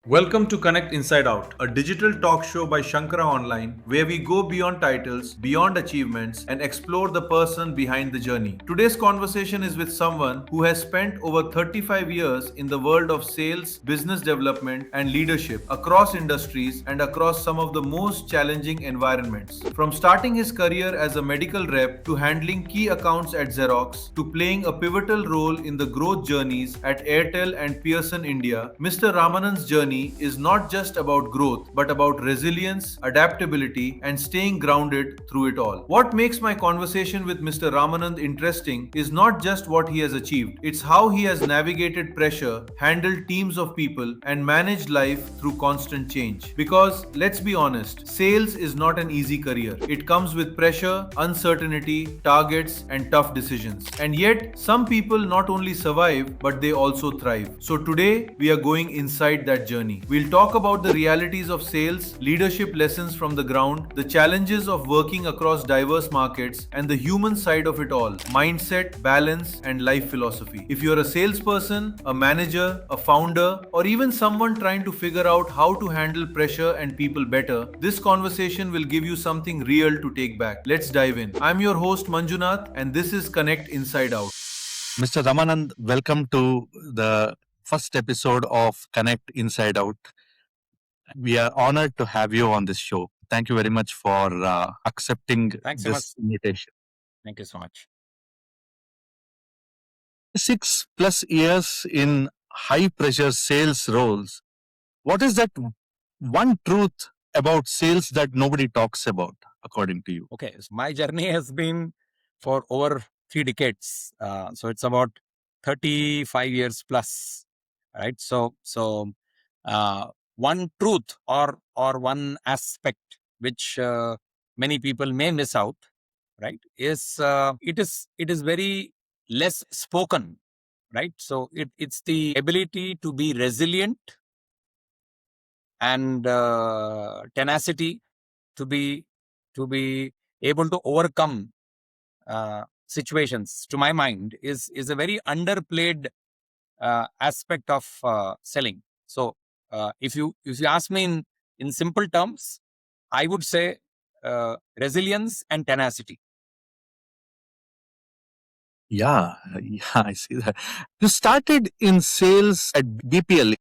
Welcome to Connect Inside Out, a digital talk show by Shankara Online, where we go beyond titles, beyond achievements, and explore the person behind the journey. Today's conversation is with someone who has spent over 35 years in the world of sales, business development, and leadership across industries and across some of the most challenging environments. From starting his career as a medical rep to handling key accounts at Xerox to playing a pivotal role in the growth journeys at Airtel and Pearson India, Mr. Ramanand's journey is not just about growth, but about resilience, adaptability, and staying grounded through it all. What makes my conversation with Mr. Ramanand interesting is not just what he has achieved, it's how he has navigated pressure, handled teams of people, and managed life through constant change. Because, let's be honest, sales is not an easy career. It comes with pressure, uncertainty, targets, and tough decisions. And yet, some people not only survive, but they also thrive. So today, we are going inside that journey. We'll talk about the realities of sales, leadership lessons from the ground, the challenges of working across diverse markets, and the human side of it all: mindset, balance, and life philosophy. If you're a salesperson, a manager, a founder, or even someone trying to figure out how to handle pressure and people better, this conversation will give you something real to take back. Let's dive in. I'm your host Manjunath, and this is Connect Inside Out. Mr. Ramanand, welcome to the first episode of Connect Inside Out. We are honored to have you on this show. Thank you very much for accepting Thanks so much. this invitation. Thank you so much. 6+ years in high pressure sales roles. What is that one truth about sales that nobody talks about, according to you? Okay, so my journey has been for over 3 decades. So it's about 35 years plus, right? So one truth or one aspect which many people may miss out, right, is it is very less spoken, right? So it's the ability to be resilient and tenacity to be able to overcome situations, to my mind, is a very underplayed aspect of selling. So if you ask me in simple terms, I would say resilience and tenacity. Yeah, I see that. You started in sales at BPL,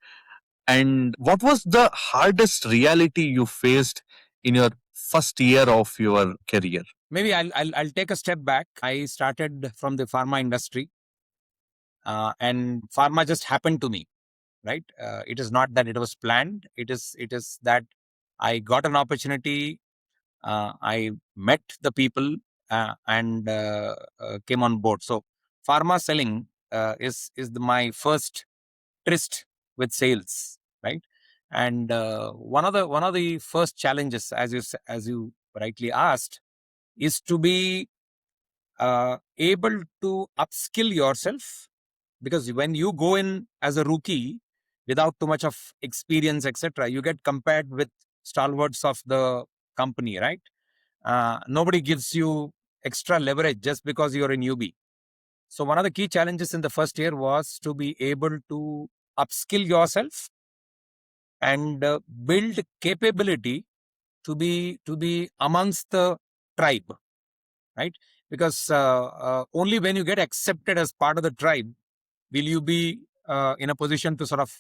and what was the hardest reality you faced in your first year of your career? Maybe I'll take a step back. I started from the pharma industry, and pharma just happened to me, right? It is not that it was planned. It is that I got an opportunity. I met the people and came on board. So pharma selling is my first tryst with sales, right? And one of the first challenges, as you rightly asked, is to be able to upskill yourself, because when you go in as a rookie without too much of experience, etc., you get compared with stalwarts of the company, right? Nobody gives you extra leverage just because you're a newbie. So one of the key challenges in the first year was to be able to upskill yourself and build capability to be amongst the tribe, right? Because only when you get accepted as part of the tribe will you be in a position to sort of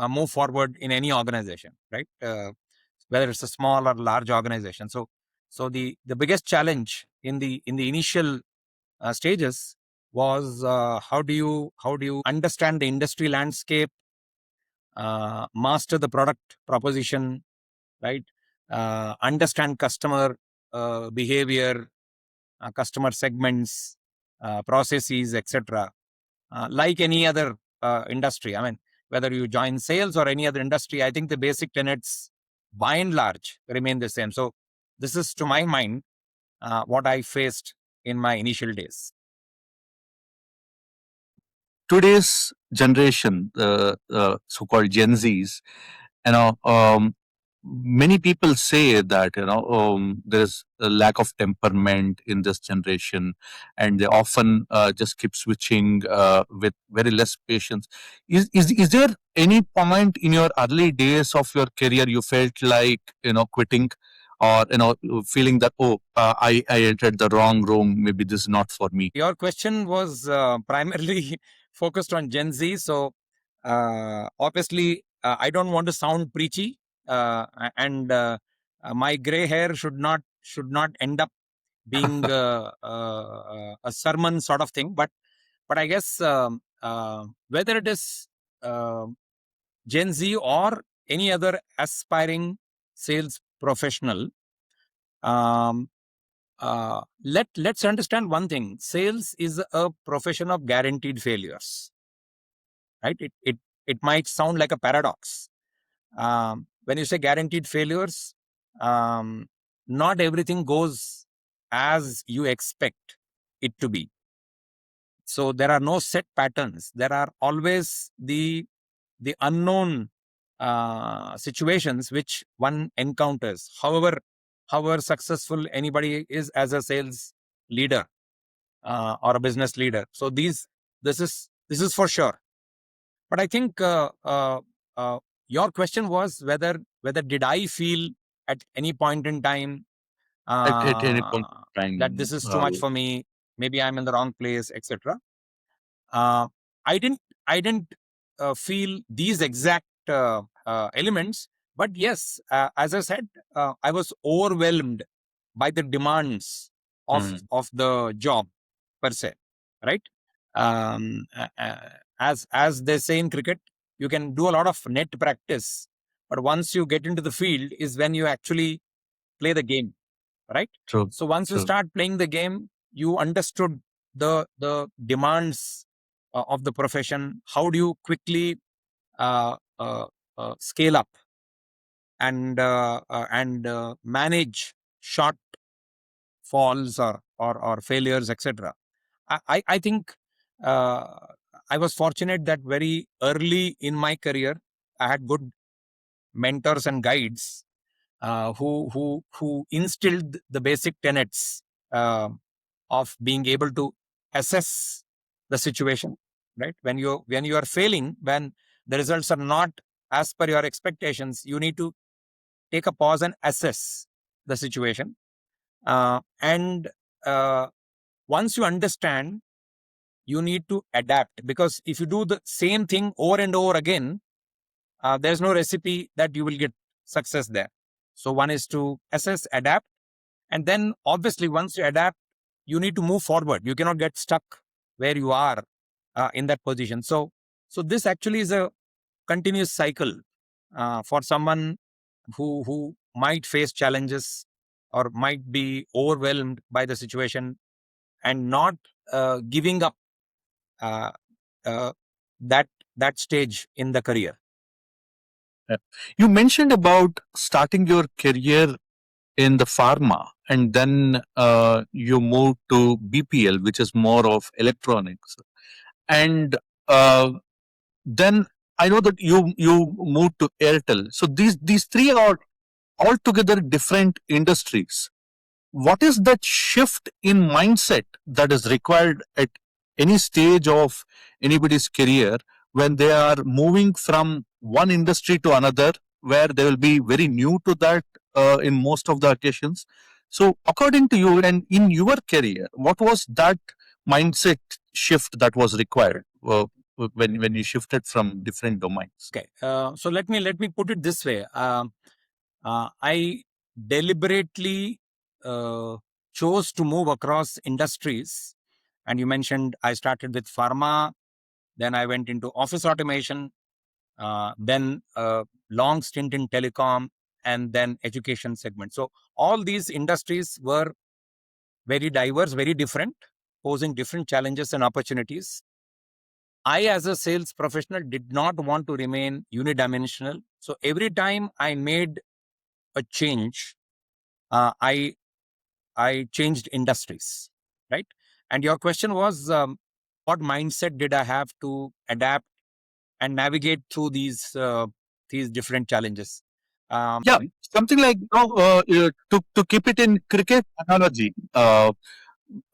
move forward in any organization, right? Whether it's a small or large organization. So the biggest challenge in the initial stages was how do you understand the industry landscape, master the product proposition, right? Understand customer behavior, customer segments, processes, etc. Like any other industry. I mean, whether you join sales or any other industry, I think the basic tenets, by and large, remain the same. So this is, to my mind, what I faced in my initial days. Today's generation, so-called Gen Zs, you know, many people say that there is a lack of temperament in this generation, and they often just keep switching with very less patience. Is there any point in your early days of your career you felt like quitting, or feeling that, oh, I entered the wrong room, maybe this is not for me? Your question was primarily focused on Gen Z. So obviously, I don't want to sound preachy, and my gray hair should not end up being a sermon sort of thing. But I guess whether it is Gen Z or any other aspiring sales professional, um, let's understand one thing: sales is a profession of guaranteed failures, right? It might sound like a paradox. When you say guaranteed failures, not everything goes as you expect it to be. So there are no set patterns. There are always the unknown situations which one encounters. However successful anybody is as a sales leader or a business leader. So this is for sure. But I think your question was whether did I feel at any point in time At any point in that time, this is too much for me, maybe I'm in the wrong place, etc. uh, I didn't feel these exact elements, but yes, as I said, I was overwhelmed by the demands of the job per se, right? As they say in cricket, you can do a lot of net practice, but once you get into the field is when you actually play the game, right? true, So once you true. start playing the game, you understood the demands of the profession. How do you quickly scale up and manage short falls or failures, etc. I think I was fortunate that very early in my career I had good mentors and guides who instilled the basic tenets uh, of being able to assess the situation, right? When you are failing, when the results are not as per your expectations, you need to take a pause and assess the situation. And once you understand, you need to adapt, because if you do the same thing over and over again, there's no recipe that you will get success there. So one is to assess, adapt, and then obviously once you adapt, you need to move forward. You cannot get stuck where you are in that position. So this actually is a continuous cycle for someone who might face challenges or might be overwhelmed by the situation and not giving up uh, uh, that that stage in the career. Yeah. You mentioned about starting your career in the pharma, and then you moved to BPL, which is more of electronics, and uh, then I know that you moved to Airtel. So these three are altogether different industries. What is that shift in mindset that is required at any stage of anybody's career when they are moving from one industry to another, where they will be very new to that in most of the occasions? So according to you and in your career, what was that mindset shift that was required when you shifted from different domains? Okay, so let me put it this way. I deliberately chose to move across industries. And you mentioned I started with pharma, then I went into office automation, then a long stint in telecom, and then education segment. So all these industries were very diverse, very different, posing different challenges and opportunities. I, as a sales professional, did not want to remain unidimensional. So every time I made a change, I changed industries, right? And your question was, what mindset did I have to adapt and navigate through these different challenges? Yeah, something like to keep it in cricket analogy.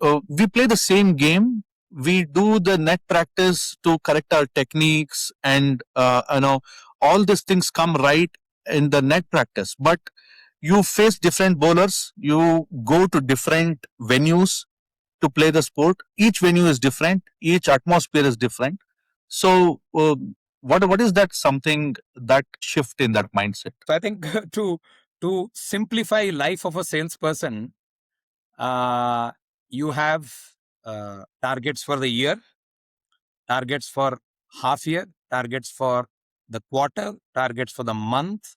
We play the same game. We do the net practice to correct our techniques, and all these things come right in the net practice. But you face different bowlers. You go to different venues to play the sport. Each venue is different. Each atmosphere is different. So, what is that something that shift in that mindset? So I think to simplify life of a salesperson, you have targets for the year, targets for half year, targets for the quarter, targets for the month,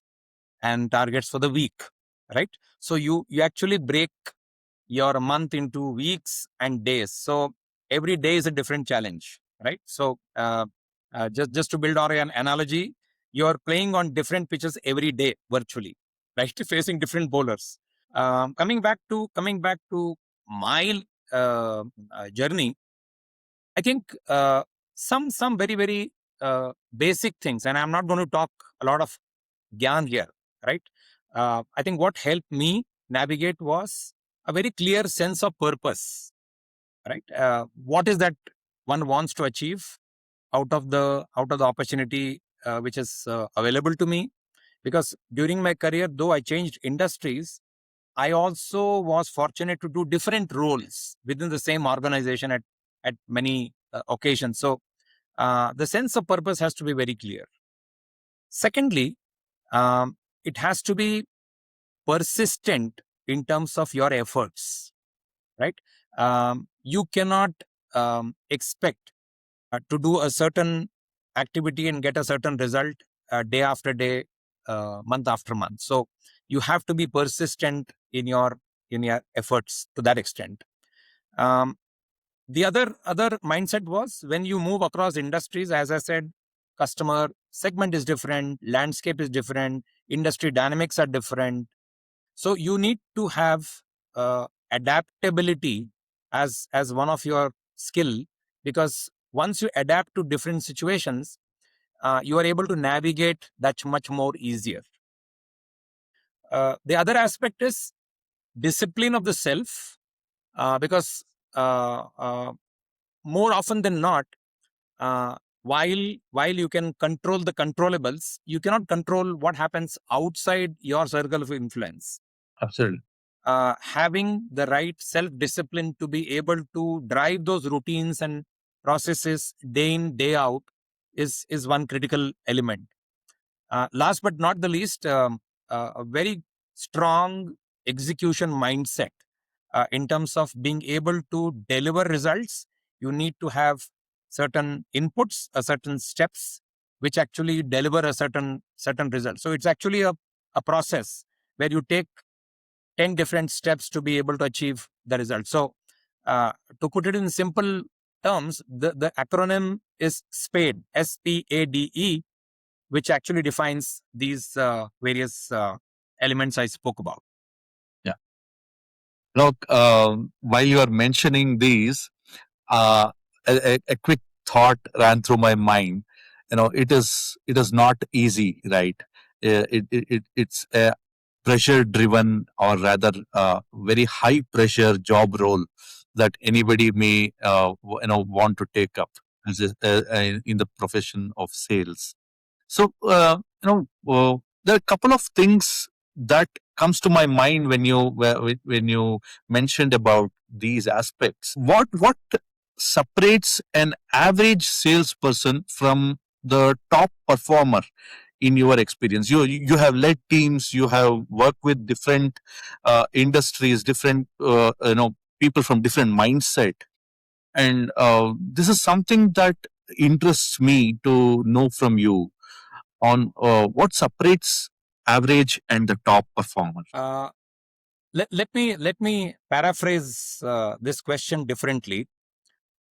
and targets for the week, right? So you actually break your month into weeks and days. So every day is a different challenge, right? So just to build on an analogy, you're playing on different pitches every day virtually, right? Facing different bowlers. Coming back to my journey, I think some very very basic things, and I'm not going to talk a lot of gyan here, right? I think what helped me navigate was a very clear sense of purpose, right? What is that one wants to achieve out of the opportunity which is available to me? Because during my career, though I changed industries, I also was fortunate to do different roles within the same organization at many occasions. So the sense of purpose has to be very clear. Secondly, it has to be persistent in terms of your efforts, right? You cannot expect to do a certain activity and get a certain result day after day, month after month. So you have to be persistent in your efforts to that extent. The other mindset was, when you move across industries, as I said, customer segment is different, landscape is different, industry dynamics are different. So you need to have adaptability as one of your skill, because once you adapt to different situations, you are able to navigate that much more easier. The other aspect is discipline of the self, because more often than not, while you can control the controllables, you cannot control what happens outside your circle of influence. Absolutely. Having the right self-discipline to be able to drive those routines and processes day in, day out is one critical element. Last but not the least, a very strong execution mindset. In terms of being able to deliver results, you need to have certain inputs, certain steps, which actually deliver a certain result. So it's actually a process where you take 10 different steps to be able to achieve the result. So to put it in simple terms, the acronym is SPADE, SPADE, which actually defines these various elements I spoke about. Yeah. Look, while you are mentioning these, a quick thought ran through my mind. It is not easy, right? It's a pressure driven, or rather very high pressure job role that anybody may want to take up in the profession of sales. So there are a couple of things that comes to my mind when you mentioned about these aspects. What separates an average salesperson from the top performer in your experience? You have led teams, you have worked with different industries, different people from different mindset, and this is something that interests me to know from you on what separates average and the top performer. Let me paraphrase this question differently.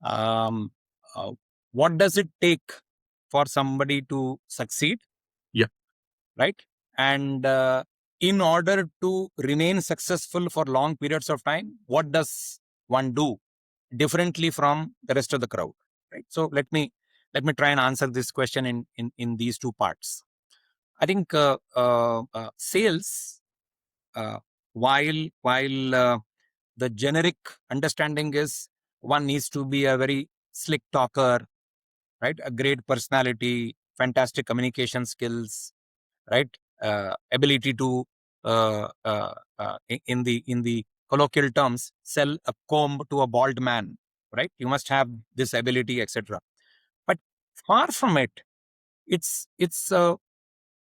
Um, uh, what does it take for somebody to succeed? Yeah. Right. And in order to remain successful for long periods of time, what does one do differently from the rest of the crowd? Right. So let me try and answer this question in these two parts. I think sales, while the generic understanding is one needs to be a very slick talker, right? A great personality, fantastic communication skills, right? Ability to, in the colloquial terms, sell a comb to a bald man, right? You must have this ability, etc. But far from it, it's a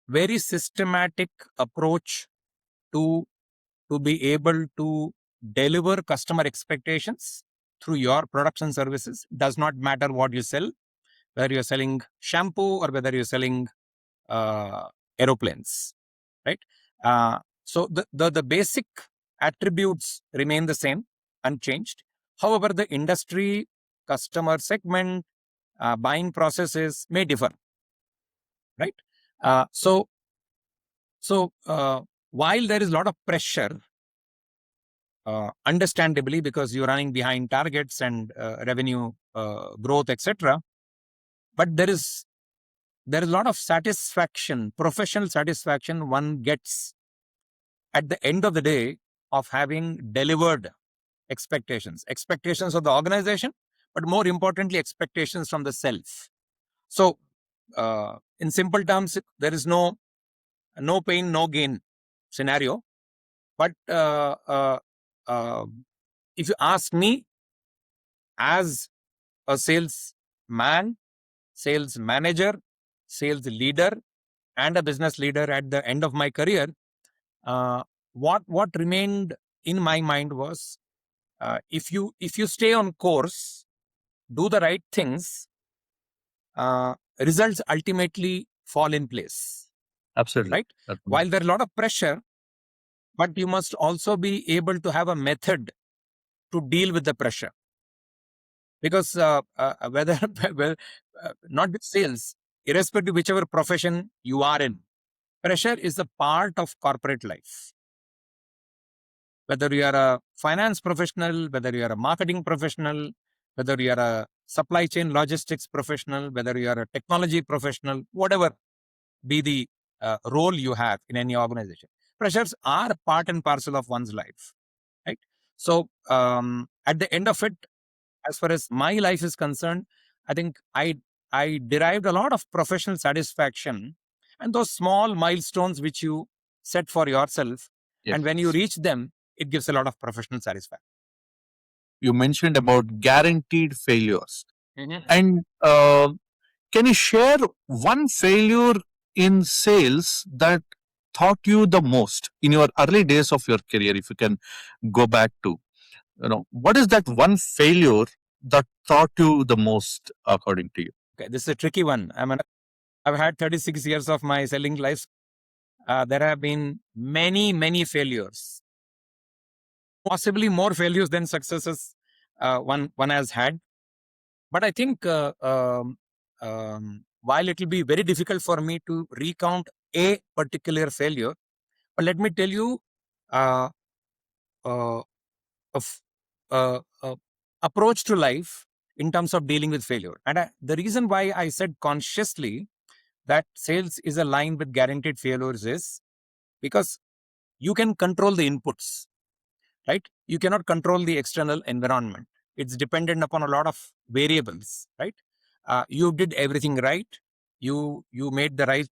very systematic approach to be able to deliver customer expectations through your products and services. Does not matter what you sell, whether you're selling shampoo or whether you're selling uh, aeroplanes, right? So the basic attributes remain the same, unchanged. However, the industry, customer segment, buying processes may differ, right? So while there is a lot of pressure, understandably, because you're running behind targets and revenue growth, etc., but there is a lot of satisfaction, professional satisfaction one gets at the end of the day of having delivered expectations of the organization, but more importantly, expectations from the self. So, in simple terms, there is no pain, no gain scenario. But if you ask me, as a sales man, sales manager, sales leader, and a business leader at the end of my career, what remained in my mind was, if you stay on course, do the right things, results ultimately fall in place. Absolutely. Right? While there is a lot of pressure, but you must also be able to have a method to deal with the pressure. Because whether not with sales, irrespective of whichever profession you are in, pressure is a part of corporate life. Whether you are a finance professional, whether you are a marketing professional, whether you are a supply chain logistics professional, whether you are a technology professional, whatever be the role you have in any organization, pressures are part and parcel of one's life, right? So at the end of it, as far as my life is concerned, I think I derived a lot of professional satisfaction, and those small milestones which you set for yourself, and when you reach them, it gives a lot of professional satisfaction. You mentioned about guaranteed failures. And can you share one failure in sales that taught you the most in your early days of your career? If you can go back to, what is that one failure that taught you the most, according to you? Okay, this is a tricky one. I've had 36 years of my selling life. There have been many failures, possibly more failures than successes one has had. But I think while it will be very difficult for me to recount a particular failure, but let me tell you uh, uh, of approach to life in terms of dealing with failure. And the reason why I said consciously that sales is aligned with guaranteed failures is because you can control the inputs, right? You cannot control the external environment. It's dependent upon a lot of variables, right? You did everything right. You made the right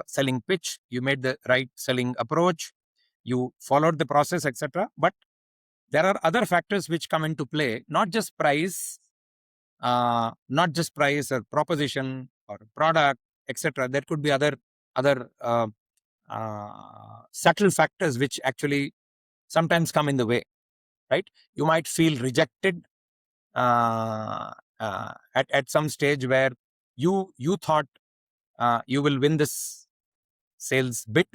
selling pitch. You made the right selling approach. You followed the process, etc. But there are other factors which come into play, not just price or proposition or product, etc. There could be other subtle factors which actually sometimes come in the way, right? You might feel rejected at some stage where you thought you will win this sales bid,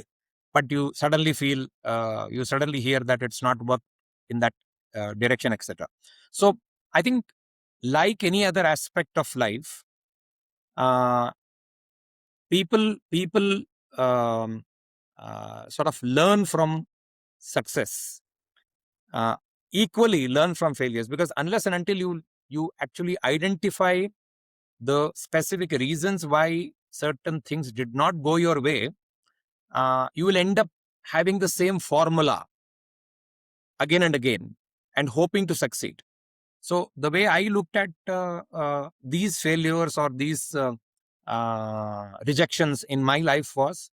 but you suddenly hear that it's not worked in that direction, etc. So I think, like any other aspect of life, people sort of learn from success, equally learn from failures, because unless and until you actually identify the specific reasons why certain things did not go your way, you will end up having the same formula again and again and hoping to succeed. So the way I looked at these failures or these rejections in my life was,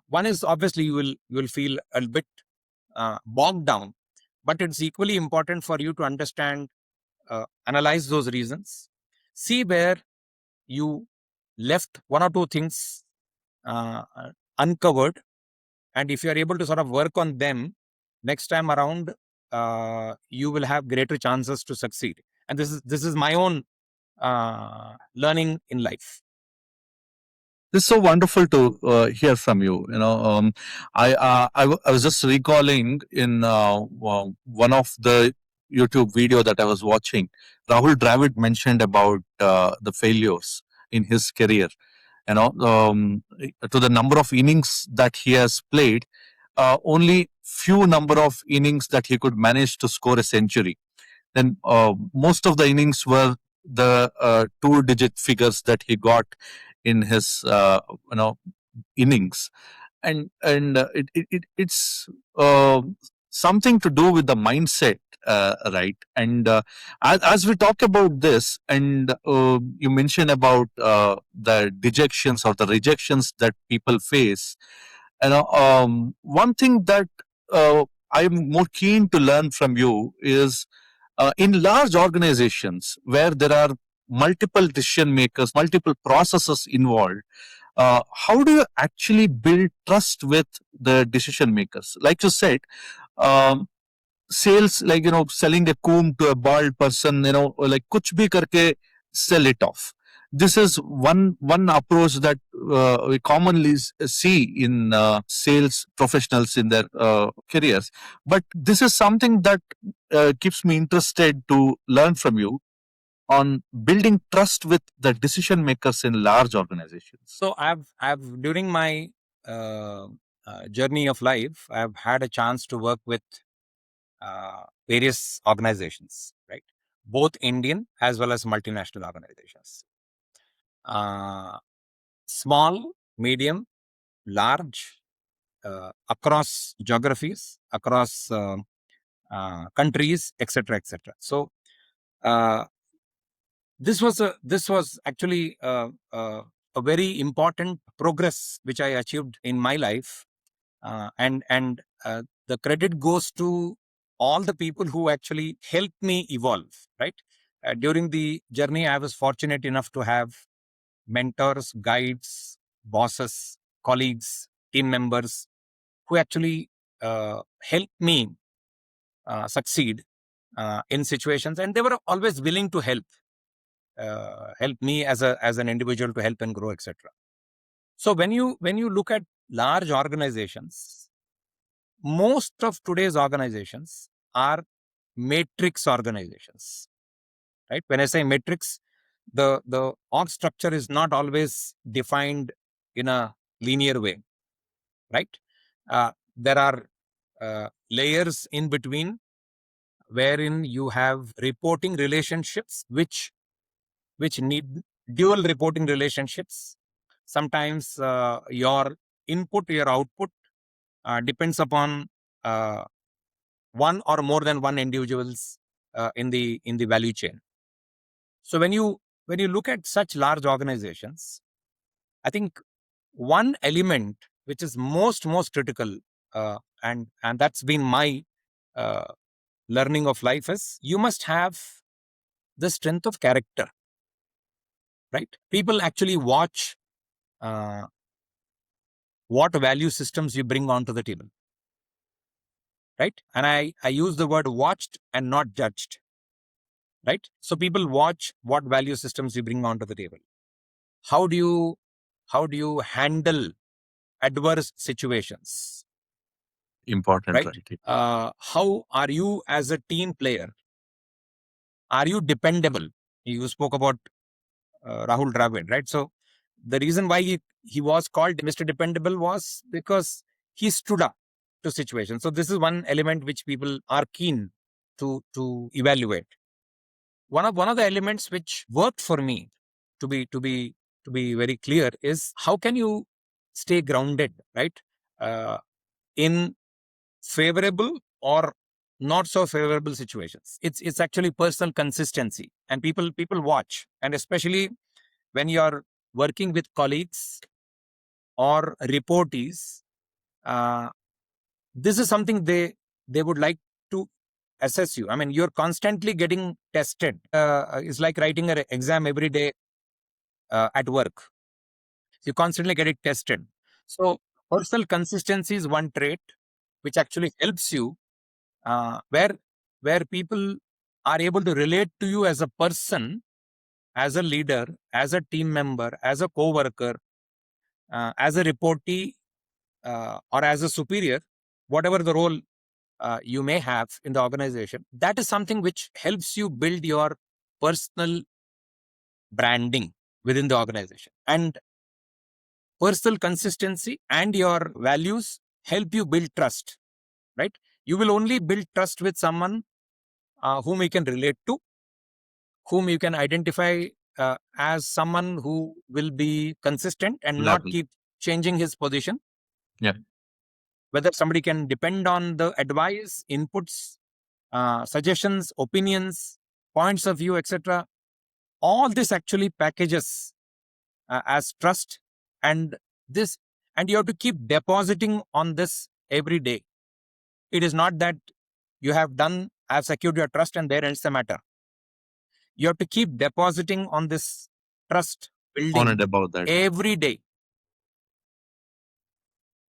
one is obviously you will feel a bit bogged down, but it's equally important for you to understand, analyze those reasons, see where you left one or two things uncovered, and if you are able to sort of work on them next time around, you will have greater chances to succeed. And this is my own learning in life. This is so wonderful to hear from you. I was just recalling in one of the YouTube video that I was watching, Rahul Dravid mentioned about the failures in his career. To the number of innings that he has played, only few number of innings that he could manage to score a century. Then most of the innings were the two-digit figures that he got in his innings, and it's something to do with the mindset, right? And as we talk about this, and you mentioned about the dejections or the rejections that people face, one thing that I'm more keen to learn from you is, in large organizations where there are multiple decision makers, multiple processes involved, how do you actually build trust with the decision makers? Like you said, um, sales, like, selling a comb to a bald person, like kuch bhi karke sell it off. This is one approach that we commonly see in sales professionals in their careers. But this is something that keeps me interested to learn from you on building trust with the decision makers in large organizations. So I've during my journey of life, I've had a chance to work with various organizations, right? Both Indian as well as multinational organizations. Small, medium, large, across geographies, across countries, etc., etc. So uh, this was actually a very important progress which I achieved in my life, and the credit goes to all the people who actually helped me evolve. Right, during the journey, I was fortunate enough to have mentors, guides, bosses, colleagues, team members who actually helped me succeed in situations, and they were always willing to help me as an individual to help and grow, etc. So when you look at large organizations, most of today's organizations are matrix organizations, right? When I say matrix, the org structure is not always defined in a linear way, right? There are layers in between, wherein you have reporting relationships which need dual reporting relationships. Sometimes your input, your output depends upon one or more than one individuals in the value chain. So when you look at such large organizations, I think one element which is most critical, and that's been my uh, learning of life, is you must have the strength of character. Right? People actually watch what value systems you bring onto the table. Right? And I use the word watched and not judged. Right? So people watch what value systems you bring onto the table. How do you handle adverse situations? Important, Right? right? How are you as a team player? Are you dependable? You spoke about Rahul Dravid, right? So the reason why he was called Mr. Dependable was because he stood up to situations. So this is one element which people are keen to evaluate. One of the elements which worked for me, to be very clear, is how can you stay grounded, right? In favorable or not so favorable situations. It's actually personal consistency, and people watch, and especially when you're working with colleagues or reportees, uh, this is something they would like to assess you. I mean, you're constantly getting tested. It's like writing an exam every day at work. You constantly get it tested. So personal consistency is one trait which actually helps you, where people are able to relate to you as a person, as a leader, as a team member, as a co-worker, as a reportee, or as a superior, whatever the role you may have in the organization. That is something which helps you build your personal branding within the organization. And personal consistency and your values help you build trust, right? You will only build trust with someone whom you can relate to, whom you can identify as someone who will be consistent and not Level. keep changing his position. Yeah. Whether somebody can depend on the advice, inputs, suggestions, opinions, points of view, etc. All this actually packages as trust, and this, and you have to keep depositing on this every day. It is not that you have done, have secured your trust and there ends the matter. You have to keep depositing on this trust building Honored about that. every day.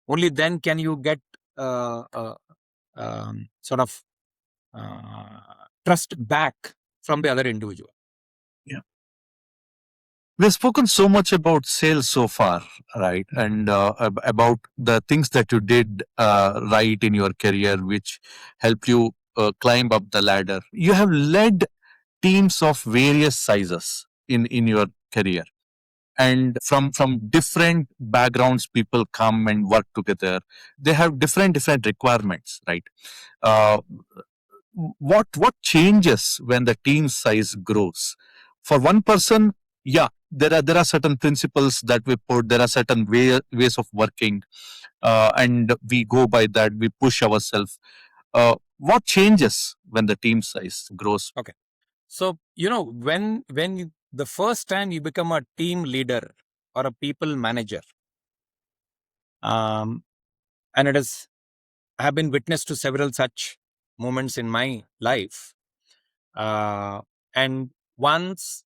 Only then can you get sort of trust back from the other individual. Yeah. We've spoken so much about sales so far, right? And about the things that you did right in your career, which helped you climb up the ladder. You have led teams of various sizes in your career, and from different backgrounds people come and work together. They have different requirements, right? uh, what changes when the team size grows? For one person, yeah, there are certain principles that we put, there are certain ways of working, and we go by that, we push ourselves. What changes when the team size grows? Okay. So, when the first time you become a team leader or a people manager, and it is, I have been witness to several such moments in my life. And once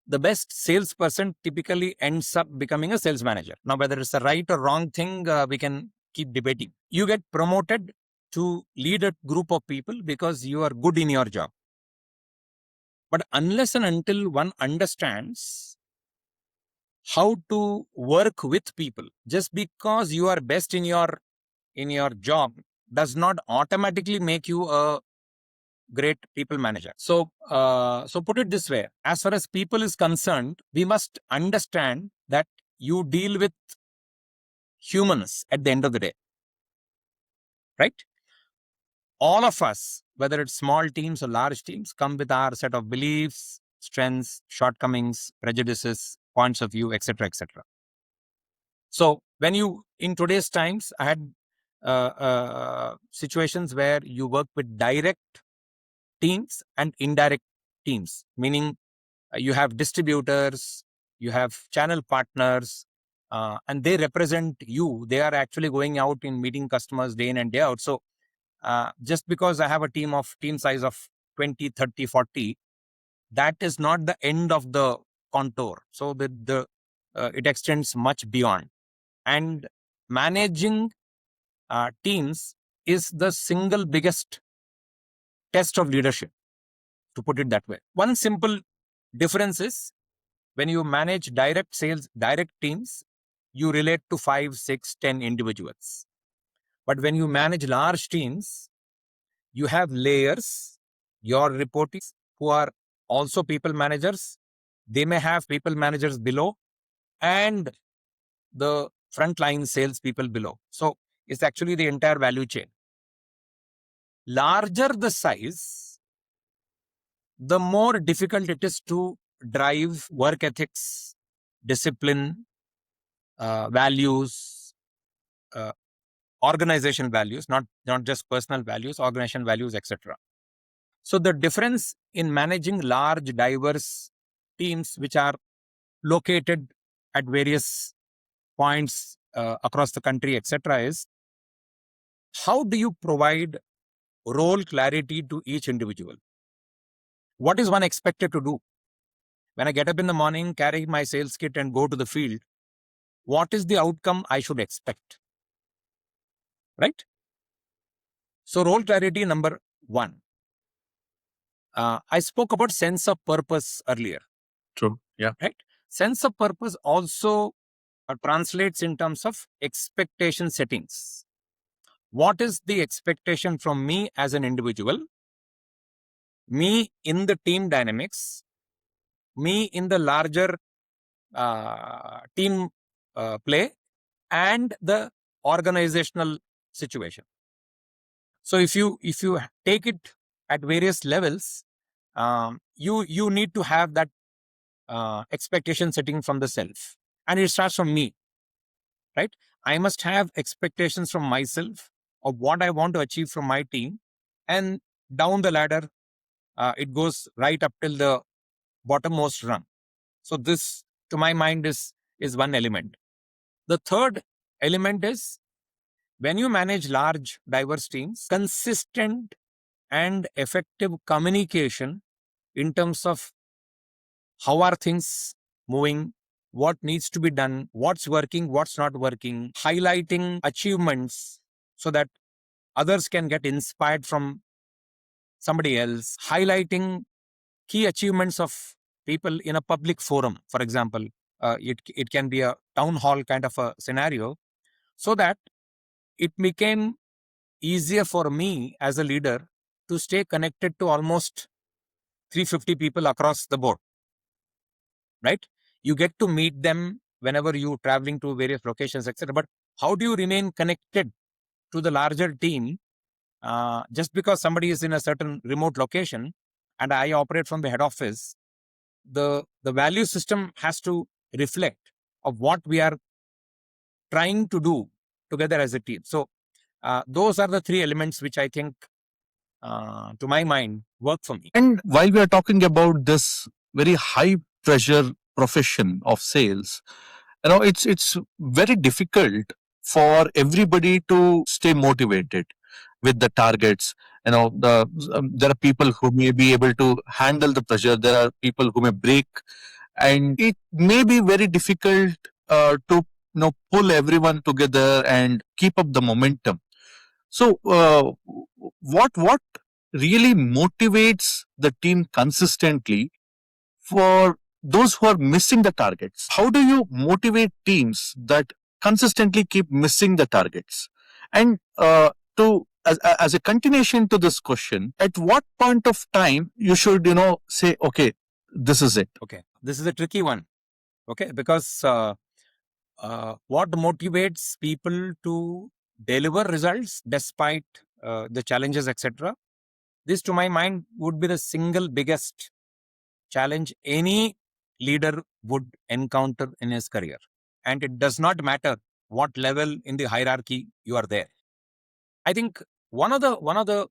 the best salesperson typically ends up becoming a sales manager. Now, whether it's a right or wrong thing, we can keep debating. You get promoted to lead a group of people because you are good in your job. But unless and until one understands how to work with people, just because you are best in your job does not automatically make you a great people manager. So put it this way: as far as people is concerned, we must understand that you deal with humans at the end of the day, right? All of us, whether it's small teams or large teams, come with our set of beliefs, strengths, shortcomings, prejudices, points of view, etc., etc. So when you, in today's times, I had situations where you work with direct teams and indirect teams, meaning you have distributors, you have channel partners, and they represent you. They are actually going out in meeting customers day in and day out. So just because I have a team size of 20, 30, 40, that is not the end of the contour. So it extends much beyond. And managing teams is the single biggest test of leadership, to put it that way. One simple difference is, when you manage direct sales, direct teams, you relate to 5, 6, 10 individuals. But when you manage large teams, you have layers, your reportees who are also people managers. They may have people managers below and the frontline sales people below. So it's actually the entire value chain. Larger the size, the more difficult it is to drive work ethics, discipline, values, organization values, not just personal values, organization values, etc. So the difference in managing large, diverse teams which are located at various points across the country, etc., is how do you provide role clarity to each individual? What is one expected to do? When I get up in the morning, carry my sales kit and go to the field, what is the outcome I should expect? Right? So role clarity number one. I spoke about sense of purpose earlier. True. Yeah. Right? Sense of purpose also translates in terms of expectation settings. What is the expectation from me as an individual, me in the team dynamics, me in the larger team play, and the organizational situation? So if you take it at various levels, you need to have that expectation setting from the self, and it starts from me, right? I must have expectations from myself of what I want to achieve from my team, and down the ladder, it goes right up till the bottommost rung. So this, to my mind, is one element. The third element is, when you manage large, diverse teams, consistent and effective communication in terms of how are things moving, what needs to be done, what's working, what's not working, highlighting achievements so that others can get inspired from somebody else, highlighting key achievements of people in a public forum, for example. It can be a town hall kind of a scenario, so that it became easier for me as a leader to stay connected to almost 350 people across the board, right? You get to meet them whenever you traveling to various locations, etc. But how do you remain connected to the larger team? Just because somebody is in a certain remote location and I operate from the head office, the value system has to reflect of what we are trying to do together as a team. So those are the three elements which I think, to my mind, work for me. And while we are talking about this very high pressure profession of sales, it's very difficult for everybody to stay motivated with the targets. There are people who may be able to handle the pressure. There are people who may break, and it may be very difficult to pull everyone together and keep up the momentum. So, what really motivates the team consistently for those who are missing the targets? How do you motivate teams that consistently keep missing the targets? And to as a continuation to this question, at what point of time you should say, okay, this is it? Okay, this is a tricky one. Okay, because what motivates people to deliver results despite the challenges, etc., this, to my mind, would be the single biggest challenge any leader would encounter in his career. And it does not matter what level in the hierarchy you are there. I think one of the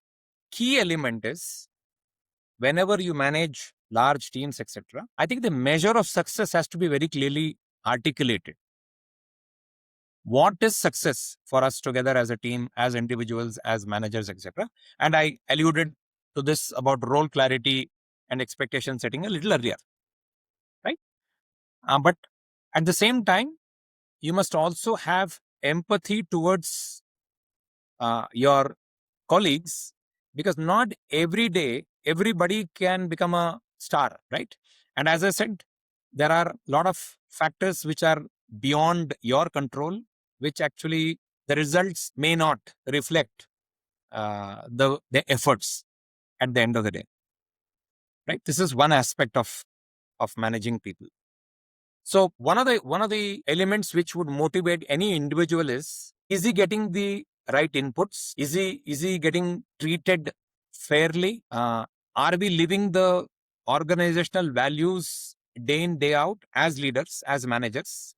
key element is, whenever you manage large teams, etc., I think the measure of success has to be very clearly articulated. What is success for us together as a team, as individuals, as managers, etc.? And I alluded to this about role clarity and expectation setting a little earlier, right? But at the same time, you must also have empathy towards your colleagues, because not every day everybody can become a star, right? And as I said, there are a lot of factors which are beyond your control, which actually the results may not reflect the efforts at the end of the day, right? This is one aspect of managing people. So one of the elements which would motivate any individual is he getting the right inputs? Is he getting treated fairly? Are we living the organizational values day in, day out as leaders, as managers?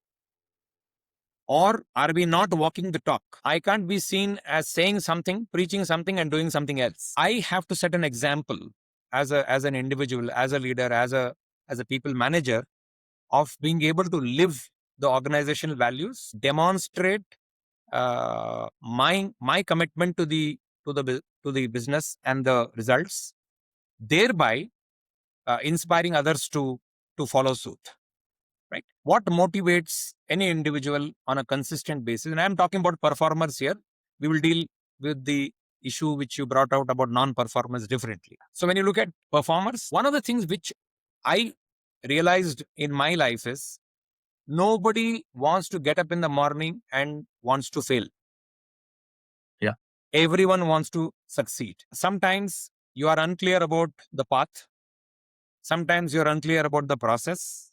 Or are we not walking the talk? I can't be seen as saying something, preaching something, and doing something else. I have to set an example as an individual, as a leader, as a people manager, of being able to live the organizational values, demonstrate my commitment to the business and the results, thereby inspiring others to follow suit. Right? What motivates any individual on a consistent basis? And I'm talking about performers here. We will deal with the issue which you brought out about non-performers differently. So when you look at performers, one of the things which I realized in my life is nobody wants to get up in the morning and wants to fail. Yeah. Everyone wants to succeed. Sometimes you are unclear about the path. Sometimes you're unclear about the process.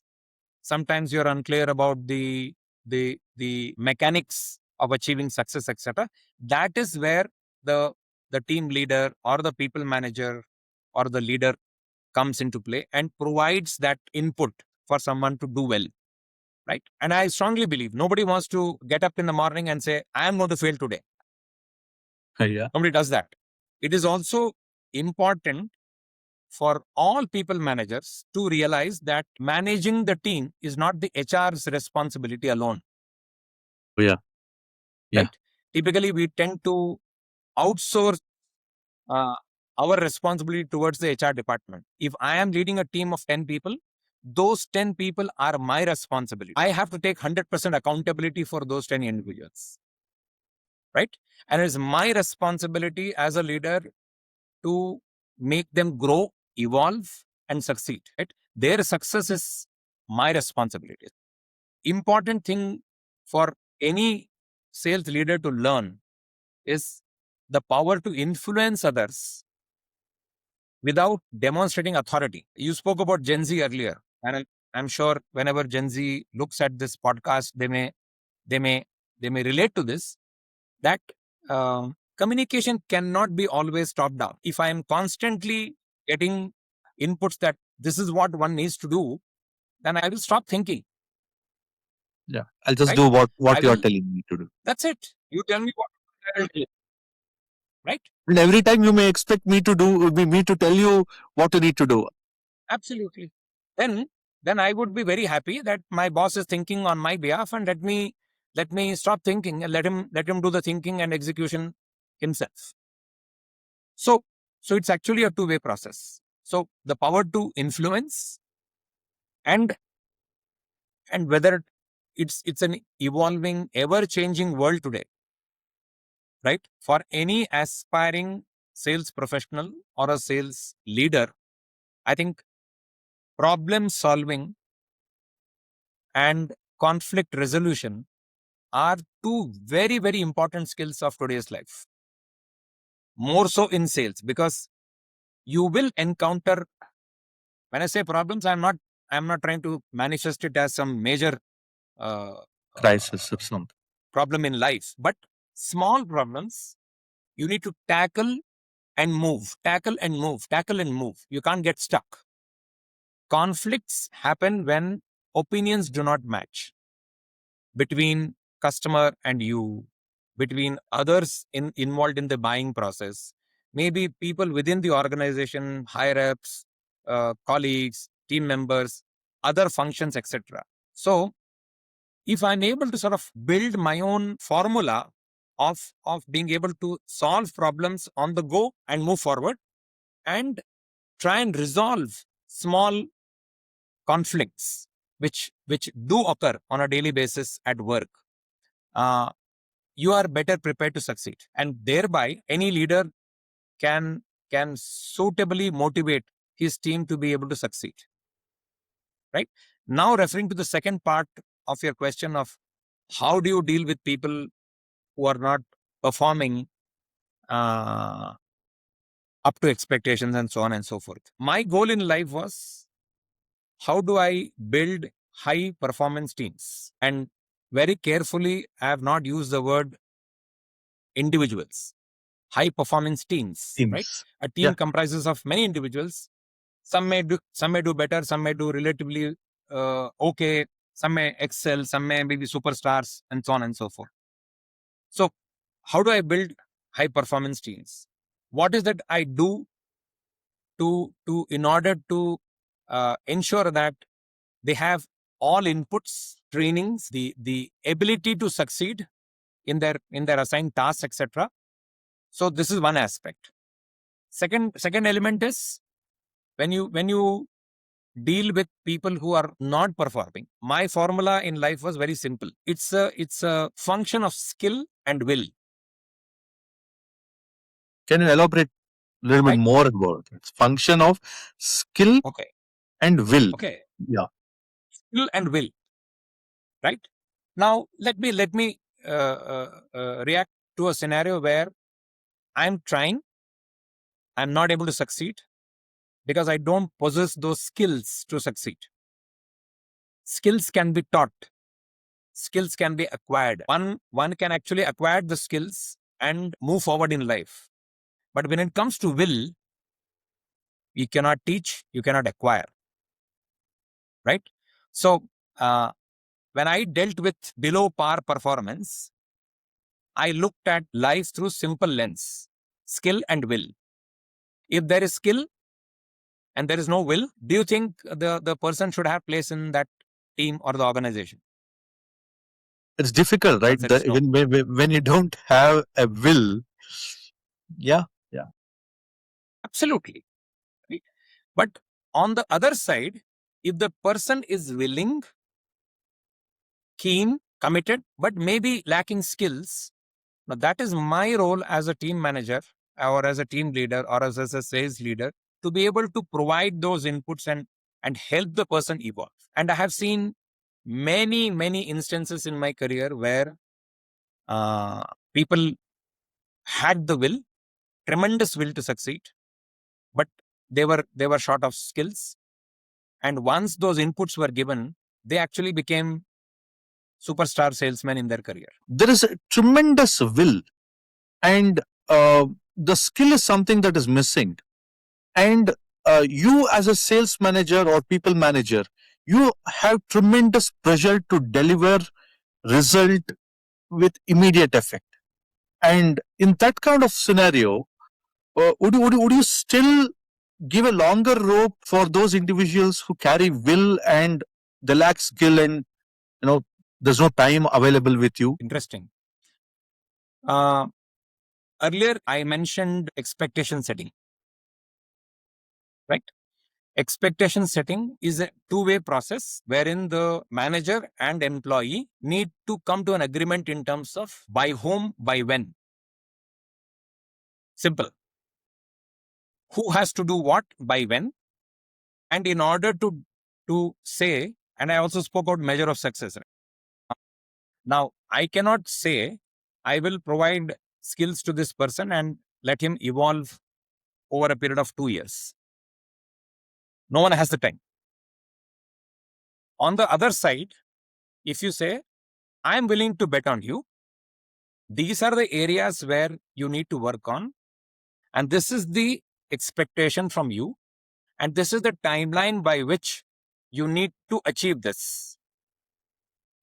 Sometimes you're unclear about the mechanics of achieving success, etc. That is where the team leader or the people manager or the leader comes into play and provides that input for someone to do well. Right? And I strongly believe nobody wants to get up in the morning and say, I am going to fail today. Yeah. Nobody does that. It is also important for all people managers to realize that managing the team is not the HR's responsibility alone. Yeah. Yeah. Right? Typically, we tend to outsource our responsibility towards the HR department. If I am leading a team of 10 people, those 10 people are my responsibility. I have to take 100% accountability for those 10 individuals. Right? And it's my responsibility as a leader to make them grow, evolve, and succeed. Right? Their success is my responsibility. Important thing for any sales leader to learn is the power to influence others without demonstrating authority. You spoke about Gen Z earlier, and I'm sure whenever Gen Z looks at this podcast, they may relate to this. That communication cannot be always top down. If I am constantly getting inputs that this is what one needs to do, then I will stop thinking. Yeah. I'll just Right? do what I you're will- telling me to do. That's it. You tell me what I will do. Right? And every time you may expect me to tell you what you need to do. Absolutely. Then I would be very happy that my boss is thinking on my behalf, and let me stop thinking and let him do the thinking and execution himself. So it's actually a two-way process. So the power to influence and whether it's an evolving, ever-changing world today, right? For any aspiring sales professional or a sales leader, I think problem solving and conflict resolution are two very, very important skills of today's life. More so in sales, because you will encounter, when I say problems, I'm not trying to manifest it as some major Crisis or something. problem in life, but small problems you need to tackle and move. You can't get stuck. Conflicts happen when opinions do not match between customer and you, between others involved in the buying process, maybe people within the organization, higher ups, colleagues, team members, other functions, etc. So if I'm able to sort of build my own formula of being able to solve problems on the go and move forward and try and resolve small conflicts which do occur on a daily basis at work, you are better prepared to succeed, and thereby any leader can suitably motivate his team to be able to succeed. Right? Now, referring to the second part of your question of how do you deal with people who are not performing up to expectations and so on and so forth. My goal in life was, how do I build high performance teams? And very carefully, I have not used the word individuals. High performance teams. Right? A team comprises of many individuals. Some may do better, some may do relatively okay, some may excel, some may be superstars, and so on and so forth. So how do I build high performance teams? What is that I do to in order to ensure that they have all inputs, trainings, the ability to succeed in their assigned tasks, etc. So this is one aspect. Second element is when you deal with people who are not performing. My formula in life was very simple. It's a function of skill and will. Can you elaborate a little bit Right. more about it? It's function of skill Okay. and will. Okay. Yeah. Skill and will. Right. Now let me react to a scenario where I'm trying, I'm not able to succeed because I don't possess those skills to succeed. Skills can be taught. Skills can be acquired. One can actually acquire the skills and move forward in life. But when it comes to will, you cannot teach, you cannot acquire. Right? So when I dealt with below par performance, I looked at life through simple lens, skill and will. If there is skill and there is no will, do you think the person should have place in that team or the organization? It's difficult, right? Answer is no. When you don't have a will, yeah. Absolutely. Right? But on the other side, if the person is willing, keen, committed, but maybe lacking skills, now that is my role as a team manager or as a team leader or as a sales leader to be able to provide those inputs and help the person evolve. And I have seen many instances in my career where people had the will, tremendous will to succeed, but they were short of skills. And once those inputs were given, they actually became superstar salesmen in their career. There is a tremendous will, and the skill is something that is missing. And you, as a sales manager or people manager, you have tremendous pressure to deliver result with immediate effect. And in that kind of scenario, would you still give a longer rope for those individuals who carry will and they lack skill, and there's no time available with you? Interesting. Earlier, I mentioned expectation setting, right? Expectation setting is a two-way process wherein the manager and employee need to come to an agreement in terms of by whom, by when. Simple. Who has to do what, by when? And in order to say, and I also spoke about measure of success. Now, I cannot say I will provide skills to this person and let him evolve over a period of 2 years. No one has the time. On the other side, if you say, I'm willing to bet on you, these are the areas where you need to work on, and this is the expectation from you, and this is the timeline by which you need to achieve this.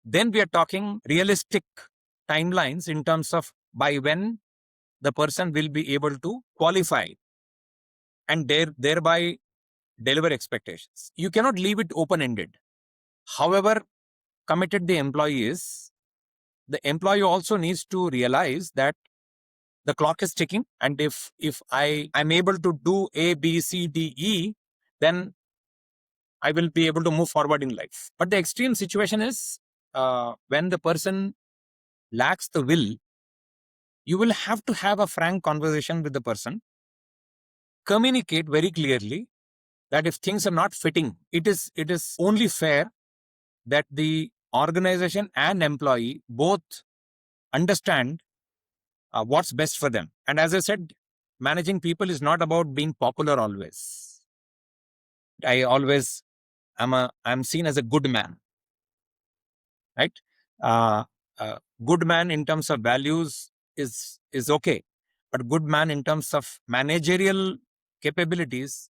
Then we are talking realistic timelines in terms of by when the person will be able to qualify and thereby deliver expectations. You cannot leave it open-ended. However committed the employee is, the employee also needs to realize that the clock is ticking, and if I'm able to do A, B, C, D, E, then I will be able to move forward in life. But the extreme situation is when the person lacks the will, you will have to have a frank conversation with the person, communicate very clearly that if things are not fitting, it is only fair that the organization and employee both understand what's best for them. And as I said, managing people is not about being popular always. I always I'm seen as a good man, right? Good man in terms of values is okay, but good man in terms of managerial capabilities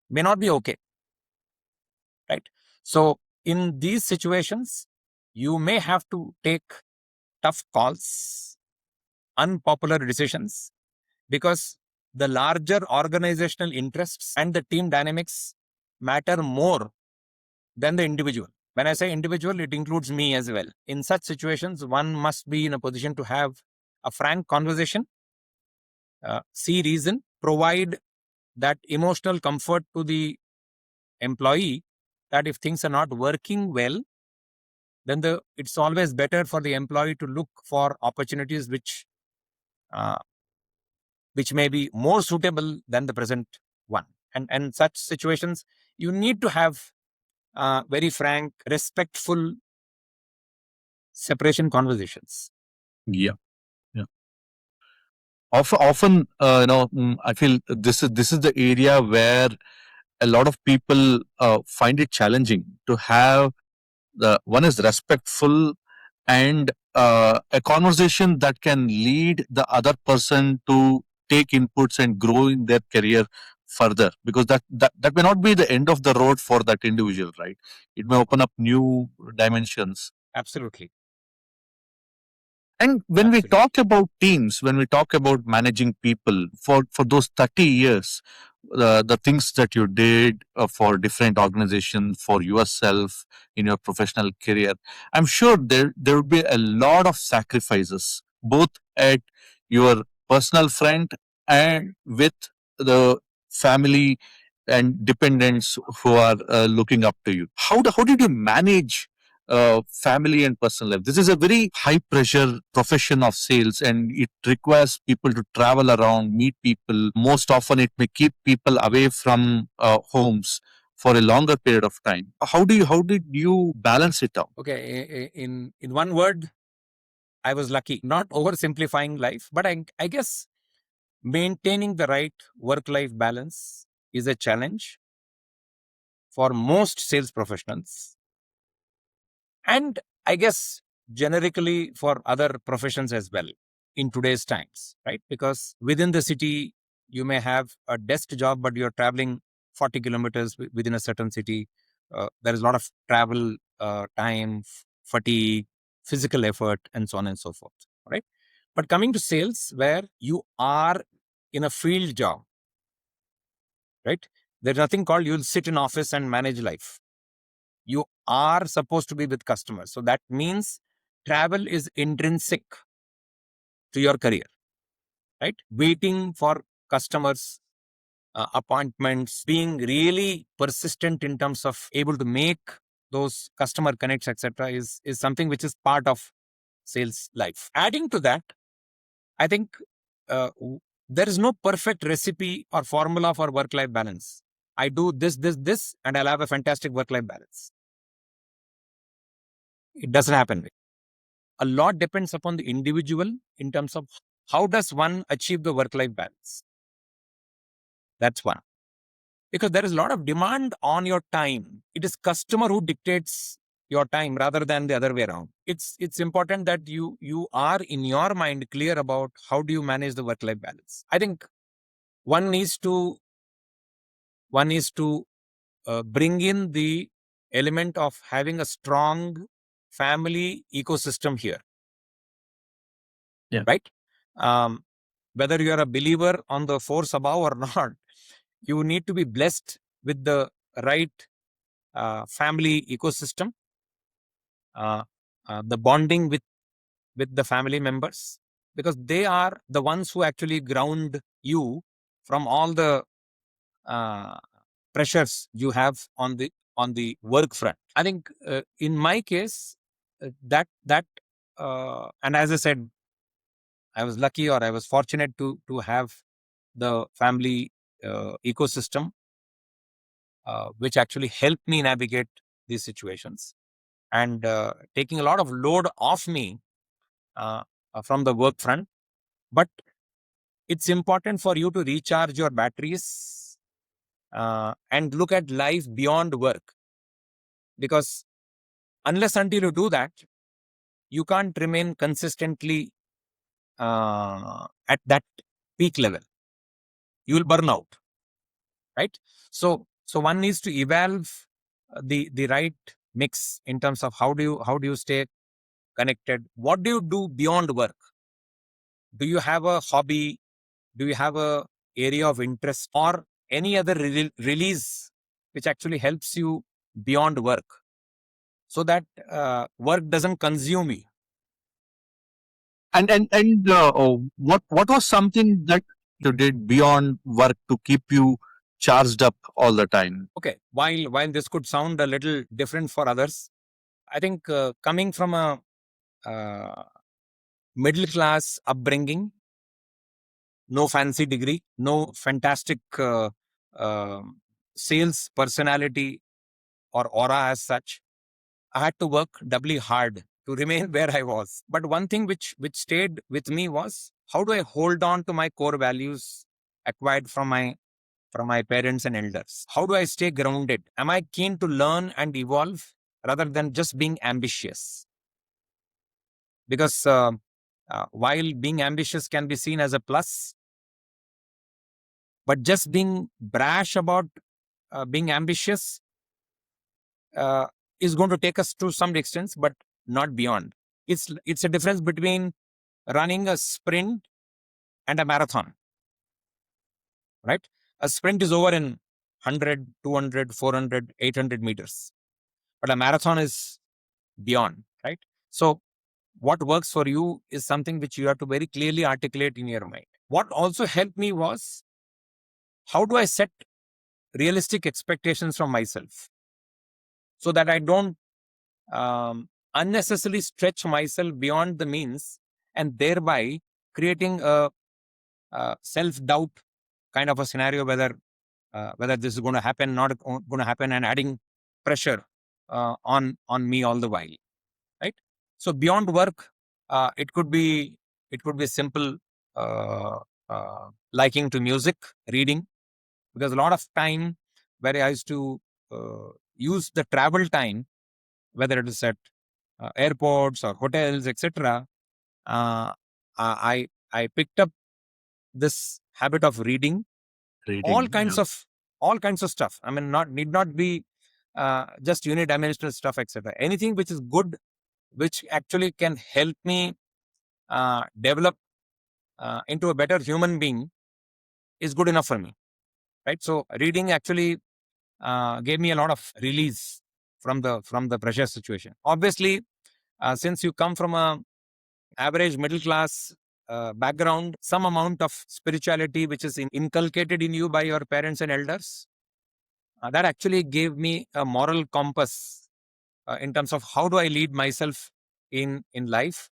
may not be okay, right? So in these situations, you may have to take tough calls, unpopular decisions, because the larger organizational interests and the team dynamics matter more than the individual. When I say individual, it includes me as well. In such situations, one must be in a position to have a frank conversation, see reason, provide that emotional comfort to the employee that if things are not working well, then it's always better for the employee to look for opportunities uh, which may be more suitable than the present one. And such situations, you need to have very frank, respectful separation conversations. Yeah. Yeah. Often, I feel this is the area where a lot of people find it challenging to have the one is respectful and a conversation that can lead the other person to take inputs and grow in their career further, because that may not be the end of the road for that individual, right? It may open up new dimensions. Absolutely. And when we Absolutely. talk about teams, when we talk about managing people for those 30 years, the things that you did for different organizations, for yourself in your professional career, I'm sure there would be a lot of sacrifices, both at your personal front and with the family and dependents who are looking up to you. How did you manage family and personal life? This is a very high pressure profession of sales, and it requires people to travel around, meet people. Most often, it may keep people away from homes for a longer period of time. How did you balance it out? Okay, in one word, I was lucky. Not oversimplifying life, but I guess maintaining the right work-life balance is a challenge for most sales professionals, and I guess generically for other professions as well in today's times, right? Because within the city, you may have a desk job, but you're traveling 40 kilometers within a certain city. There is a lot of travel time, fatigue, physical effort, and so on and so forth, right? But coming to sales, where you are in a field job, right? There's nothing called you'll sit in office and manage life. You are supposed to be with customers. So that means travel is intrinsic to your career, right? Waiting for customers, appointments, being really persistent in terms of able to make those customer connects, etc., is something which is part of sales life. Adding to that, I think there is no perfect recipe or formula for work-life balance. I do this, and I'll have a fantastic work-life balance. It doesn't happen. A lot depends upon the individual in terms of how does one achieve the work-life balance. That's one. Because there is a lot of demand on your time. It is customer who dictates your time rather than the other way around. It's important that you are in your mind clear about how do you manage the work-life balance. I think one needs to bring in the element of having a strong family ecosystem here. Yeah. Right? Whether you are a believer on the force above or not, you need to be blessed with the right family ecosystem, the bonding with the family members, because they are the ones who actually ground you from all the pressures you have on the work front. I think in my case, and as I said, I was lucky, or I was fortunate to have the family ecosystem, which actually helped me navigate these situations, and taking a lot of load off me from the work front. But it's important for you to recharge your batteries and look at life beyond work, because unless until you do that, you can't remain consistently at that peak level. You will burn out, right? So one needs to evolve the right mix in terms of how do you stay connected? What do you do beyond work? Do you have a hobby? Do you have a area of interest or any other release which actually helps you beyond work, so that work doesn't consume you? What was something that you did beyond work to keep you charged up all the time? Okay, while this could sound a little different for others, I think coming from a uh, middle class upbringing, no fancy degree, no fantastic sales personality or aura as such, I had to work doubly hard to remain where I was. But one thing which stayed with me was, how do I hold on to my core values acquired from my parents and elders? How do I stay grounded? Am I keen to learn and evolve rather than just being ambitious? Because while being ambitious can be seen as a plus, but just being brash about being ambitious uh, is going to take us to some distance, but not beyond. It's a difference between running a sprint and a marathon, right? A sprint is over in 100, 200, 400, 800 meters, but a marathon is beyond, right? So what works for you is something which you have to very clearly articulate in your mind. What also helped me was, how do I set realistic expectations from myself so that I don't unnecessarily stretch myself beyond the means, and thereby creating a self-doubt kind of a scenario, whether this is going to happen, not going to happen, and adding pressure on me all the while, right? So beyond work, it could be simple, uh, liking to music, reading, because a lot of time where I used to use the travel time, whether it is at airports or hotels, etc. I picked up this habit of reading all Reading. kinds of all kinds of stuff. I mean, need not be just unidimensional stuff, etc. Anything which is good, which actually can help me develop into a better human being, is good enough for me, right? So reading actually gave me a lot of release from the pressure situation. Obviously, since you come from a average middle class background, some amount of spirituality which is inculcated in you by your parents and elders, that actually gave me a moral compass in terms of how do I lead myself in life.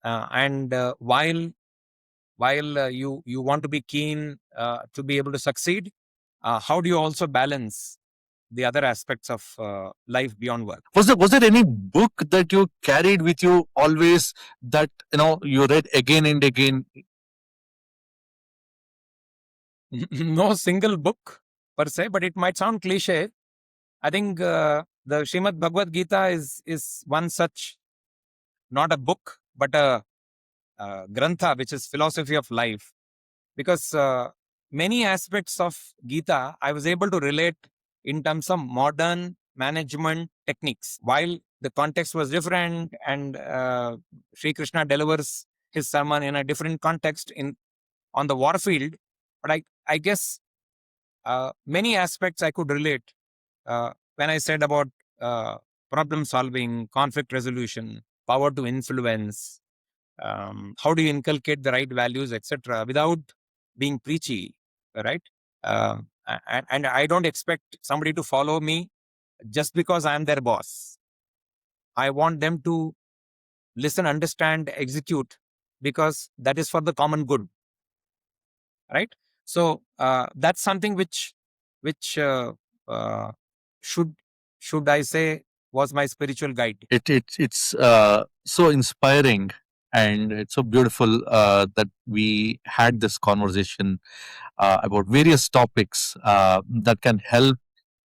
And while you want to be keen to be able to succeed, how do you also balance the other aspects of life beyond work? Was there any book that you carried with you always, that you read again and again? No single book per se, but it might sound cliche. I think the Srimad Bhagavad Gita is one such, not a book, but a grantha, which is philosophy of life. Because many aspects of Gita I was able to relate in terms of modern management techniques. While the context was different, and Sri Krishna delivers his sermon in a different context on the war field, but I guess many aspects I could relate when I said about problem solving, conflict resolution, power to influence, how do you inculcate the right values, etc., without being preachy, right? And I don't expect somebody to follow me just because I am their boss. I want them to listen, understand, execute, because that is for the common good, right? So that's something which uh, should I say was my spiritual guide. It's so inspiring, and it's so beautiful that we had this conversation about various topics that can help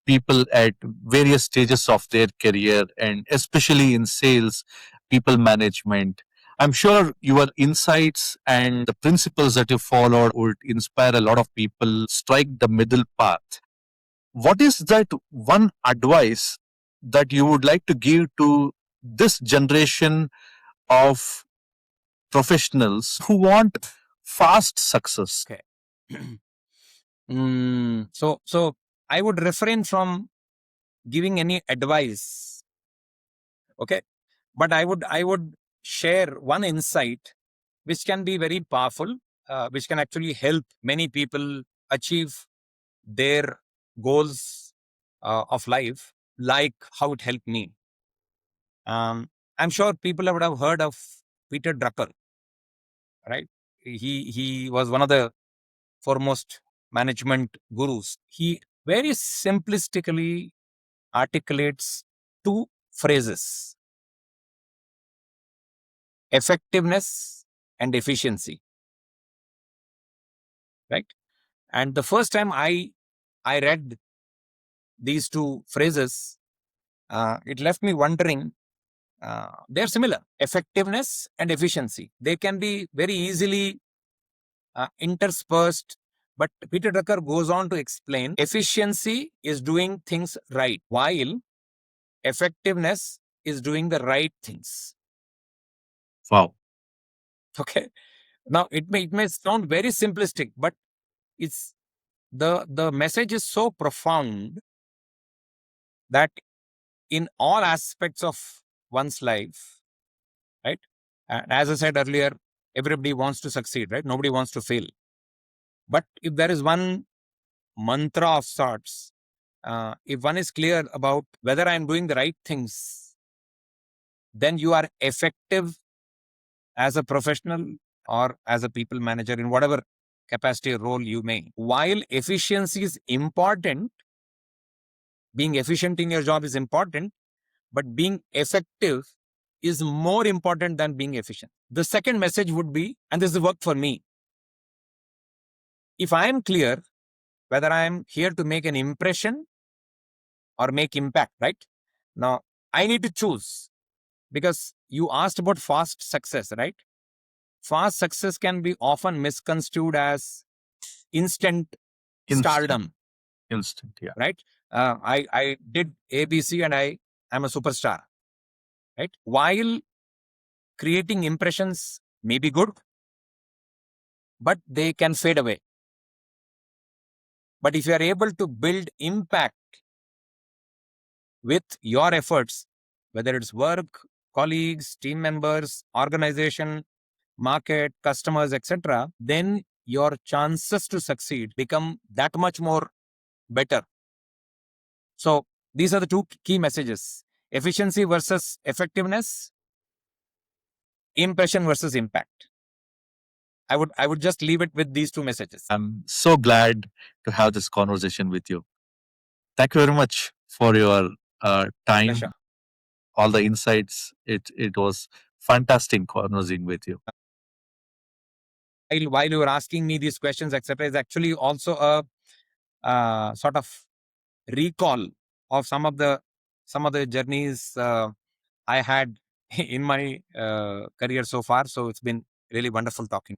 people at various stages of their career, and especially in sales, people management. I'm sure your insights and the principles that you followed would inspire a lot of people strike the middle path. What is that one advice that you would like to give to this generation of professionals who want fast success? Okay. So I would refrain from giving any advice. Okay. But I would share one insight which can be very powerful, which can actually help many people achieve their goals of life, like how it helped me. I'm sure people would have heard of Peter Drucker, right? He was one of the foremost management gurus. He very simplistically articulates two phrases: effectiveness and efficiency, right? And the first time I read these two phrases, it left me wondering. They're similar. Effectiveness and efficiency, they can be very easily interspersed. But Peter Drucker goes on to explain efficiency is doing things right, while effectiveness is doing the right things. Wow. Okay. Now it may sound very simplistic, but it's the message is so profound that in all aspects of one's life, right? And as I said earlier, everybody wants to succeed, right? Nobody wants to fail. But if there is one mantra of sorts, if one is clear about whether I'm doing the right things, then you are effective as a professional or as a people manager in whatever capacity or role you may. While efficiency is important, being efficient in your job is important, but being effective is more important than being efficient. The second message would be, and this is work for me, if I am clear whether I am here to make an impression or make impact, right? Now, I need to choose, because you asked about fast success, right? Fast success can be often misconstrued as instant stardom. Instant, yeah. Right? I did ABC and I am a superstar, right? While creating impressions may be good, but they can fade away. But if you are able to build impact with your efforts, whether it's work, colleagues, team members, organization, market, customers, etc., then your chances to succeed become that much more better. So these are the two key messages: efficiency versus effectiveness, impression versus impact. I would just leave it with these two messages. I'm so glad to have this conversation with you. Thank you very much for your time, Pleasure. all the insights. It was fantastic conversing with you. While you were asking me these questions, etc., is actually also a sort of recall of some of the journeys I had in my career so far. So it's been really wonderful talking.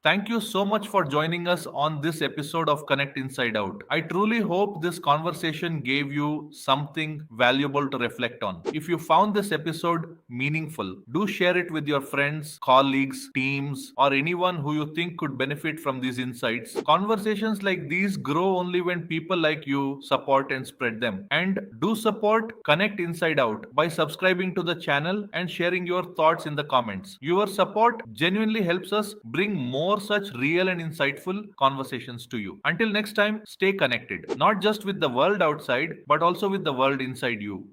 Thank you so much for joining us on this episode of Connect Inside Out. I truly hope this conversation gave you something valuable to reflect on. If you found this episode meaningful, do share it with your friends, colleagues, teams, or anyone who you think could benefit from these insights. Conversations like these grow only when people like you support and spread them. And do support Connect Inside Out by subscribing to the channel and sharing your thoughts in the comments. Your support genuinely helps us bring more such real and insightful conversations to you. Until next time, stay connected, not just with the world outside, but also with the world inside you.